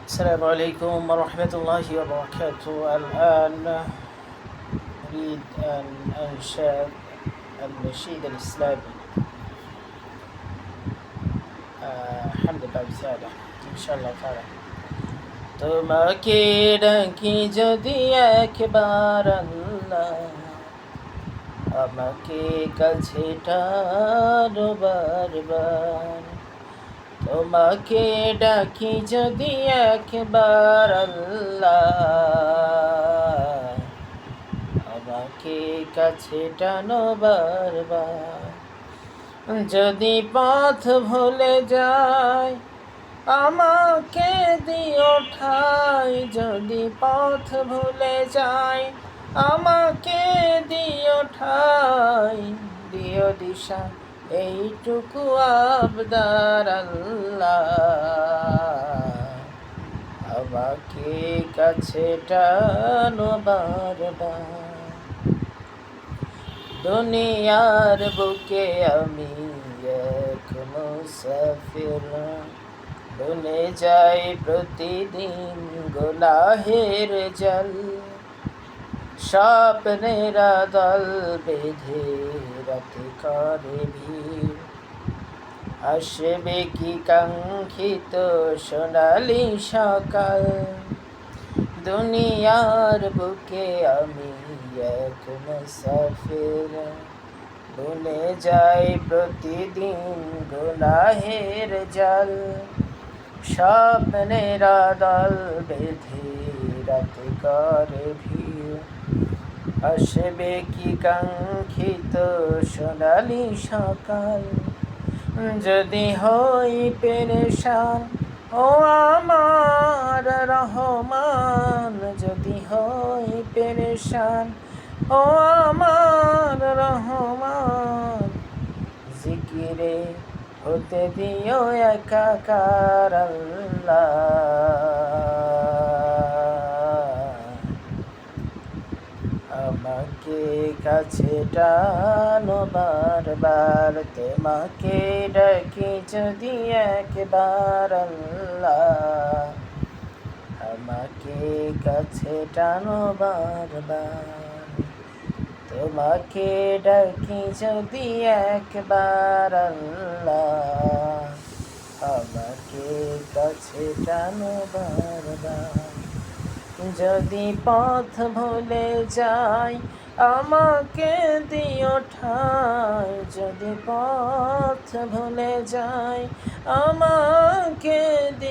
السلام عليكم ورحمة الله وبركاته. الآن أريد أن أنشأ النشيد الإسلامي. الحمد لله بسعادة إن شاء الله تعالى. তোমাকে ডাকি যদি একবার আল্লাহ, আমাকে কাছে টানো বারবার। তোমাকে ডাকি যদি একবার আল্লাহ, আমাকে কাছে টানো বারবার। যদি পথ ভুলে যায় আমাকে দিও ঠাই, যদি পথ ভুলে যায় আমাকে দিও ঠাই। দিও দিশা এইটুকু আবদার আল্লাহ, আমাকে কাছে টানো বারবার। দুনিয়ার বুকে আমি এক মুসাফির, ভুলে যাই প্রতিদিন গুনাহের জল। স্বপ্নেরা দল বেঁধে রাতে করে ভিড়, আসবে কি কাঙ্ক্ষিত সোনালি সকাল। দুনিয়ার বুকে আমি এক মুসাফির, ভুলে যাই প্রতিদিন গুনাহের জল। স্বপ্নেরা দল বেঁধে রাতে করে ভিড়, আসবে কি কাঙ্ক্ষিত সোনালি সকাল। যদি হই পেরেশান ও আমার রহমান, যদি হই পেরেশান ও আমার রহমান। জিকিরে হতে দিও একাকার আল্লাহ, আমাকে কাছে টানো বারবার। তোমাকে ডাকি যদি একবার আল্লাহ, আমাকে কাছে টানো বারবার। তোমাকে ডাকি যদি একবার আল্লাহ, আমাকে কাছে টানো বারবার। যদি পথ ভুলে যাই আমাকে দিও ঠাই, যদি পথ ভুলে যাই আমাকে